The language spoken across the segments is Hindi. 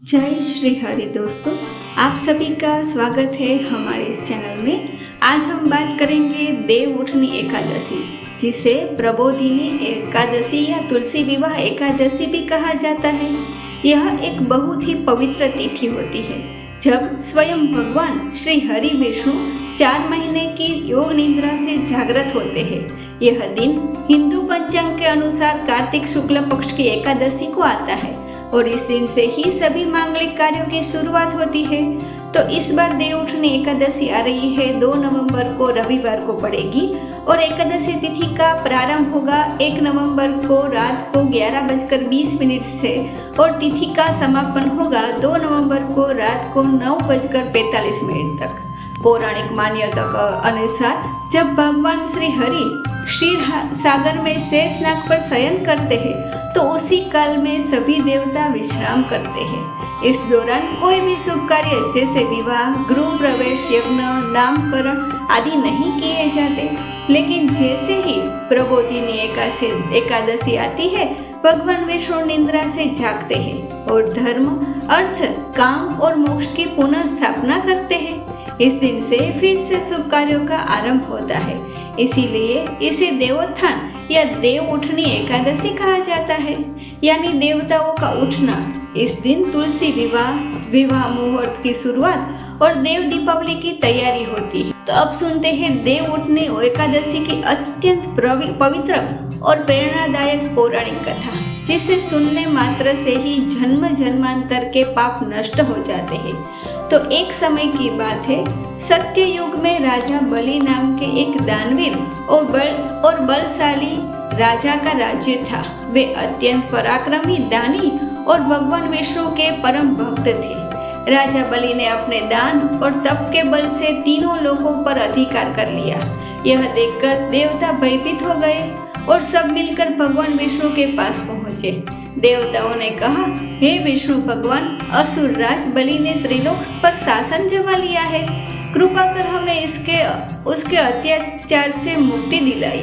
जय श्री हरि दोस्तों, आप सभी का स्वागत है हमारे इस चैनल में। आज हम बात करेंगे देव उठनी एकादशी, जिसे प्रबोधिनी एकादशी या तुलसी विवाह एकादशी भी कहा जाता है। यह एक बहुत ही पवित्र तिथि होती है जब स्वयं भगवान श्री हरि विष्णु 4 महीने की योग निद्रा से जागृत होते हैं। यह दिन हिंदू पंचांग के अनुसार कार्तिक शुक्ल पक्ष की एकादशी को आता है और इस दिन से ही सभी मांगलिक कार्यों की शुरुआत होती है। तो इस बार देव उठनी एकादशी आ रही है, 2 नवंबर को रविवार को पड़ेगी और एकादशी तिथि का प्रारंभ होगा 1 नवंबर को रात को 11:20 से और तिथि का समापन होगा 2 नवंबर को रात को 9:45 तक। पौराणिक मान्यता के अनुसार जब भगवान श्री हरि क्षीर सागर में शेषनाग पर शयन करते हैं तो उसी काल में सभी देवता विश्राम करते हैं। इस दौरान कोई भी शुभ कार्य जैसे विवाह, गृह प्रवेश, यज्ञ, नामकरण आदि नहीं किए जाते। लेकिन जैसे ही प्रबोधिनी एकादशी आती है, भगवान विष्णु निद्रा से जागते हैं और धर्म, अर्थ, काम और मोक्ष की पुनः स्थापना करते हैं। इस दिन से फिर से शुभ कार्यों का आरंभ होता है, इसीलिए इसे देवोत्थान या देव उठनी एकादशी कहा जाता है, यानी देवताओं का उठना। इस दिन तुलसी विवाह मुहूर्त की शुरुआत और देव दीपावली की तैयारी होती है। तो अब सुनते हैं देव उठनी एकादशी की अत्यंत पवित्र और प्रेरणादायक पौराणिक कथा, जिसे सुनने मात्र से ही जन्म जन्मांतर के पाप नष्ट हो जाते हैं। तो एक समय की बात है, सत्य युग में राजा बलि नाम के एक दानवीर और बलशाली राजा का राज्य था। वे अत्यंत पराक्रमी, दानी और भगवान विष्णु के परम भक्त थे। राजा बलि ने अपने दान और तप के बल से तीनों लोगों पर अधिकार कर लिया। यह देखकर देवता भयभीत हो गए और सब मिलकर भगवान विष्णु के पास पहुँचे। देवताओं ने कहा, हे विष्णु भगवान, असुर राज बलि ने त्रिलोक पर शासन जमा लिया है, कृपा कर हमें उसके अत्याचार से मुक्ति दिलाई।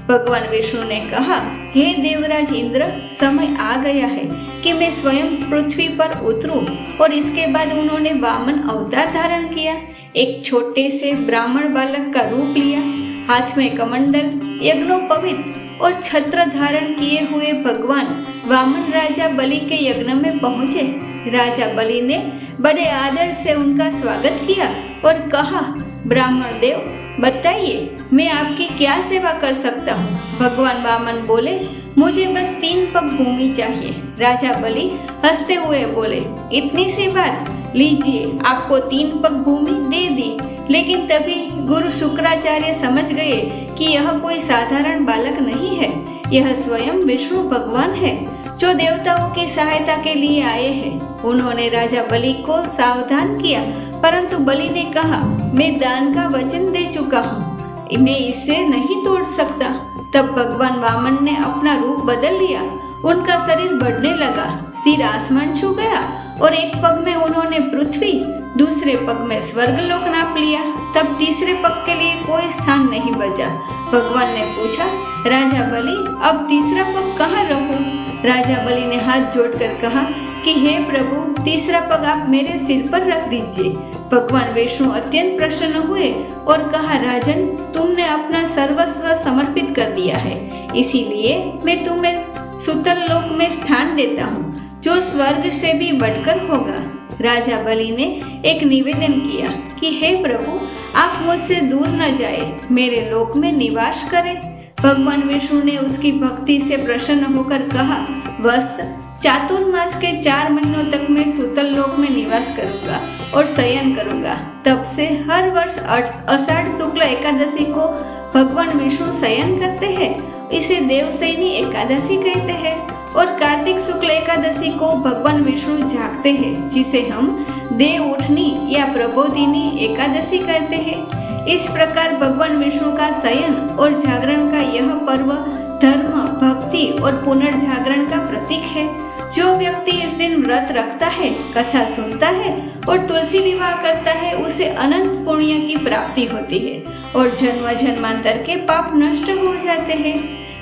भगवान विष्णु ने कहा, हे देवराज इंद्र, समय आ गया है कि मैं स्वयं पृथ्वी पर उतरूं। और इसके बाद उन्होंने वामन अवतार धारण किया, एक छोटे से ब्राह्मण बालक का रूप लिया। हाथ में कमंडल, यज्ञोपवीत और छत्र धारण किए हुए भगवान वामन राजा बलि के यज्ञ में पहुंचे। राजा बलि ने बड़े आदर से उनका स्वागत किया और कहा, ब्राह्मण देव, बताइए मैं आपकी क्या सेवा कर सकता हूँ। भगवान वामन बोले, मुझे बस 3 पग भूमि चाहिए। राजा बलि हंसते हुए बोले, इतनी सी बात, लीजिए, आपको 3 पग भूमि दे दी। लेकिन तभी गुरु शुक्राचार्य समझ गए कि यह कोई साधारण बालक नहीं है, यह स्वयं विष्णु भगवान है जो देवताओं की सहायता के लिए आए हैं। उन्होंने राजा बलि को सावधान किया, परंतु बलि ने कहा, मैं दान का वचन दे चुका हूँ, मैं इसे नहीं तोड़ सकता। तब भगवान वामन ने अपना रूप बदल लिया। उनका शरीर बढ़ने लगा, सिर आसमान छू गया और एक पग में उन्होंने पृथ्वी, दूसरे पग में स्वर्गलोक नाप लिया। तब तीसरे पग के लिए कोई स्थान नहीं बचा। भगवान ने पूछा, राजा बलि, अब तीसरा पग कहाँ रखूं? राजा बलि ने हाथ जोड़कर कहा कि हे प्रभु, तीसरा पग आप मेरे सिर पर रख दीजिए। भगवान विष्णु अत्यंत प्रसन्न हुए और कहा, राजन, तुमने अपना सर्वस्व समर्पित कर दिया है, इसीलिए मैं तुम्हें सुतल लोक में स्थान देता हूँ, जो स्वर्ग से भी बढ़कर होगा। राजा बलि ने एक निवेदन किया कि हे प्रभु, आप मुझसे दूर न जाए, मेरे लोक में निवास करें। भगवान विष्णु ने उसकी भक्ति से प्रसन्न होकर कहा, बस चातुर्मास के 4 महीनों तक मैं सुतल लोक में निवास करूंगा और शयन करूंगा। तब से हर वर्ष आषाढ़ शुक्ल एकादशी को भगवान विष्णु शयन करते हैं। इसे देवशयनी एकादशी कहते हैं और कार्तिक शुक्ल एकादशी को भगवान विष्णु जागते हैं, जिसे हम देव उठनी या प्रबोधिनी एकादशी कहते हैं। इस प्रकार भगवान विष्णु का शयन और जागरण का यह पर्व धर्म, भक्ति और पुनर्जागरण का प्रतीक है। जो व्यक्ति इस दिन व्रत रखता है, कथा सुनता है और तुलसी विवाह करता है, उसे अनंत पुण्य की प्राप्ति होती है और जन्म जन्मांतर के पाप नष्ट हो जाते हैं।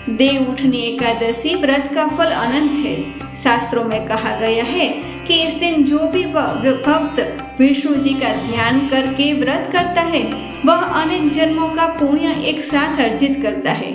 देव उठनी एकादशी व्रत का फल अनंत है। शास्त्रों में कहा गया है कि इस दिन जो भी भक्त विष्णु जी का ध्यान करके व्रत करता है वह अनेक जन्मों का पुण्य एक साथ अर्जित करता है।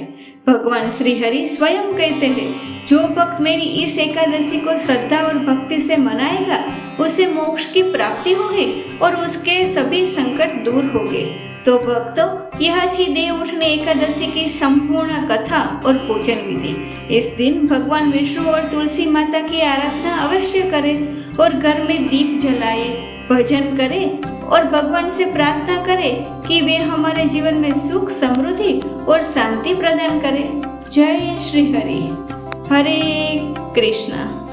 भगवान श्री हरि स्वयं कहते हैं, जो भक्त मेरी इस एकादशी को श्रद्धा और भक्ति से मनाएगा उसे मोक्ष की प्राप्ति होगी और उसके सभी संकट दूर होंगे। तो भक्तों, यह थी देव उठनी एकादशी की संपूर्ण कथा और पूजन विधि। इस दिन भगवान विष्णु और तुलसी माता की आराधना अवश्य करें और घर में दीप जलाए, भजन करें और भगवान से प्रार्थना करें कि वे हमारे जीवन में सुख, समृद्धि और शांति प्रदान करें। जय श्री हरि। हरे कृष्णा।